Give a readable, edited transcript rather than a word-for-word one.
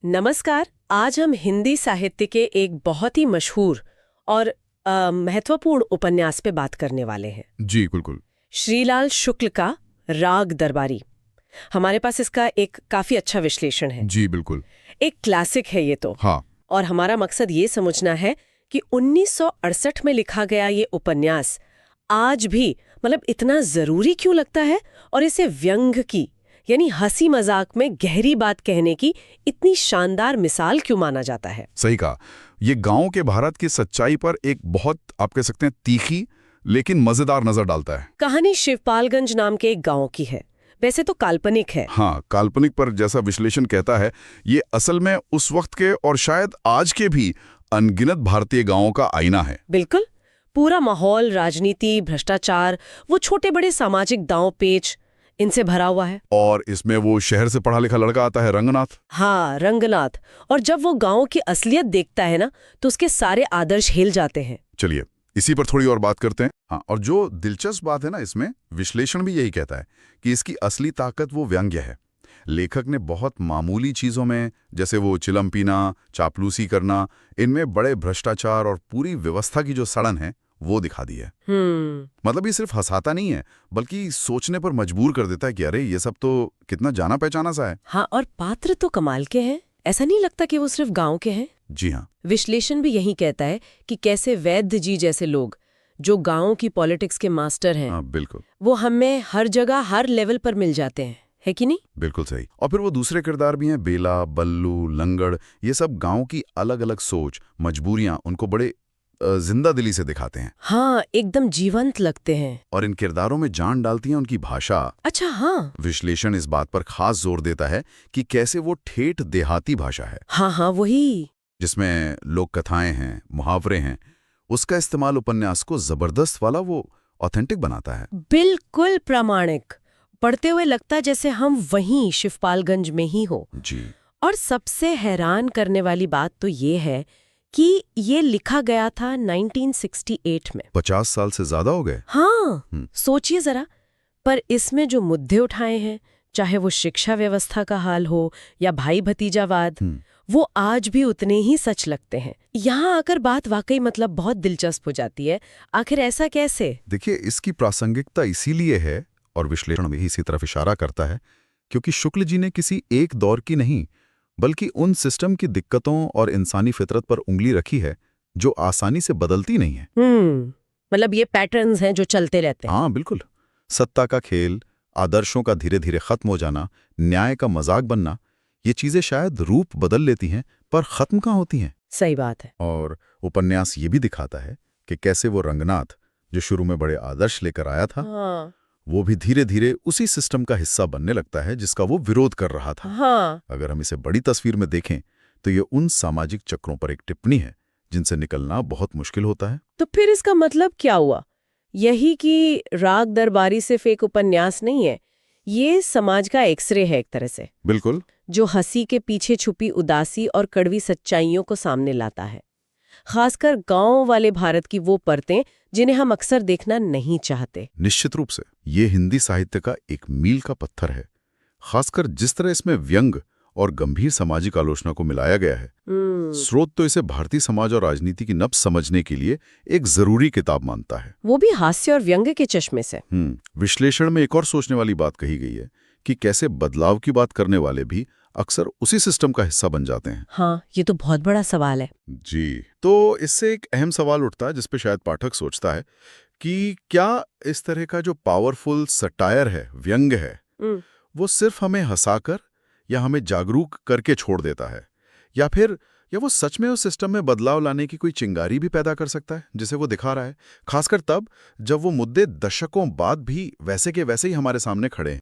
नमस्कार। आज हम हिंदी साहित्य के एक बहुत ही मशहूर और महत्वपूर्ण उपन्यास पे बात करने वाले हैं। जी बिल्कुल। श्रीलाल शुक्ल का राग दरबारी। हमारे पास इसका एक काफी अच्छा विश्लेषण है। जी बिल्कुल। एक क्लासिक है ये तो। हाँ। और हमारा मकसद ये समझना है कि 1968 में लिखा गया ये उपन्यास आज भी इतना जरूरी क्यों लगता है, और इसे व्यंग की यानी हंसी मजाक में गहरी बात कहने की इतनी शानदार मिसाल क्यों माना जाता है। सही कहा। ये गांव के भारत की सच्चाई पर एक बहुत, आप कह सकते हैं, तीखी लेकिन मजेदार नजर डालता है। कहानी शिवपालगंज नाम के एक गांव की है। वैसे तो काल्पनिक है। हाँ, काल्पनिक, पर जैसा विश्लेषण कहता है ये असल में उस वक्त के और शायद आज के भी अनगिनत भारतीय गांवों का आईना है। बिल्कुल। पूरा माहौल, राजनीति, भ्रष्टाचार, वो छोटे बड़े सामाजिक दांव पेच, इनसे भरा हुआ है। और इसमें वो शहर से पढ़ा लिखा लड़का आता है, रंगनाथ। हाँ, रंगनाथ। और जब वो गांव की असलियत देखता है ना, तो उसके सारे आदर्श हिल जाते हैं। चलिए इसी पर थोड़ी और बात करते हैं। हाँ, और जो दिलचस्प बात है ना, इसमें विश्लेषण भी यही कहता है कि इसकी असली ताकत वो व्यंग्य है। लेखक ने बहुत मामूली चीजों में, जैसे वो चिलम पीना, चापलूसी करना, इनमें बड़े भ्रष्टाचार और पूरी व्यवस्था की जो सड़न है वो दिखा दी है। ये सिर्फ हंसाता नहीं है, बल्कि सोचने पर मजबूर कर देता है कि अरे ये सब तो कितना जाना पहचाना सा है। हाँ, और पात्र तो कमाल के हैं। ऐसा नहीं लगता कि वो सिर्फ गांव के हैं। जी हाँ। विश्लेषण भी यही कहता है कि कैसे वैद्य जी जैसे लोग, जो गांव की पॉलिटिक्स के मास्टर हैं, हाँ बिल्कुल, वो हमें हर जगह हर लेवल पर मिल जाते हैं, है कि नहीं? बिल्कुल सही। और फिर वो दूसरे किरदार भी हैं, बेला, बल्लू, लंगड़, ये सब गांव की अलग अलग सोच, मजबूरियां उनको बड़े जिंदा दिली से दिखाते हैं। हाँ, एकदम जीवंत लगते हैं। और इन किरदारों में जान डालती है उनकी भाषा। अच्छा, हाँ। विश्लेषण इस बात पर खास जोर देता है कि कैसे वो ठेठ देहाती भाषा है। हाँ हाँ, वही। जिसमें लोक कथाएं हैं, मुहावरे हैं, उसका इस्तेमाल उपन्यास को जबरदस्त वाला, वो ऑथेंटिक बनाता है। बिल्कुल प्रामाणिक। पढ़ते हुए लगता जैसे हम वहीं शिवपालगंज में ही हो। जी। और सबसे हैरान करने वाली बात तो ये है कि ये लिखा गया था 1968 में। 50 साल से ज्यादा हो गए। हाँ, सोचिए जरा। पर इसमें जो मुद्दे उठाए हैं, चाहे वो शिक्षा व्यवस्था का हाल हो या भाई भतीजावाद, वो आज भी उतने ही सच लगते हैं। यहाँ आकर बात वाकई बहुत दिलचस्प हो जाती है। आखिर ऐसा कैसे? देखिए, इसकी प्रासंगिकता इसीलिए है, और विश्लेषण भी इसी तरफ इशारा करता है, क्योंकि शुक्ल जी ने किसी एक दौर की नहीं, बल्कि उन सिस्टम की दिक्कतों और इंसानी फितरत पर उंगली रखी है जो आसानी से बदलती नहीं है। ये पैटर्न्स हैं जो चलते रहते हैं। हाँ बिल्कुल। सत्ता का खेल, आदर्शों का धीरे धीरे खत्म हो जाना, न्याय का मजाक बनना, ये चीजें शायद रूप बदल लेती हैं, पर खत्म कहाँ होती हैं। सही बात है। और उपन्यास ये भी दिखाता है कि कैसे वो रंगनाथ, जो शुरू में बड़े आदर्श लेकर आया था, हाँ। वो भी धीरे धीरे उसी सिस्टम का हिस्सा बनने लगता है जिसका वो विरोध कर रहा था। हाँ। अगर हम इसे बड़ी तस्वीर में देखें तो ये उन सामाजिक चक्रों पर एक टिप्पणी है जिनसे निकलना बहुत मुश्किल होता है। तो फिर इसका मतलब क्या हुआ? यही कि राग दरबारी सिर्फ एक उपन्यास नहीं है, ये समाज का एक्सरे है एक तरह से। बिल्कुल। जो हंसी के पीछे छुपी उदासी और कड़वी सच्चाइयों को सामने लाता है, खासकर गांव वाले भारत की वो परतें जिन्हें हम अक्सर देखना नहीं चाहते। निश्चित रूप से ये हिंदी साहित्य का एक मील का पत्थर है, खासकर जिस तरह इसमें व्यंग और गंभीर सामाजिक आलोचना को मिलाया गया है। स्रोत तो इसे भारतीय समाज और राजनीति की नब्ज समझने के लिए एक जरूरी किताब मानता है, वो भी हास्य और व्यंग के चश्मे से। विश्लेषण में एक और सोचने वाली बात कही गई है कि कैसे बदलाव की बात करने वाले भी अक्सर उसी सिस्टम का हिस्सा बन जाते हैं। हाँ, ये तो बहुत बड़ा सवाल है। जी, तो इससे एक अहम सवाल उठता है जिस पे शायद पाठक सोचता है कि क्या इस तरह का जो पावरफुल सटायर है, व्यंग है, वो सिर्फ हमें हंसाकर या हमें जागरूक करके छोड़ देता है, या वो सच में उस सिस्टम में बदलाव लाने की कोई चिंगारी भी पैदा कर सकता है जिसे वो दिखा रहा है, खासकर तब जब वो मुद्दे दशकों बाद भी वैसे के वैसे ही हमारे सामने खड़े हैं।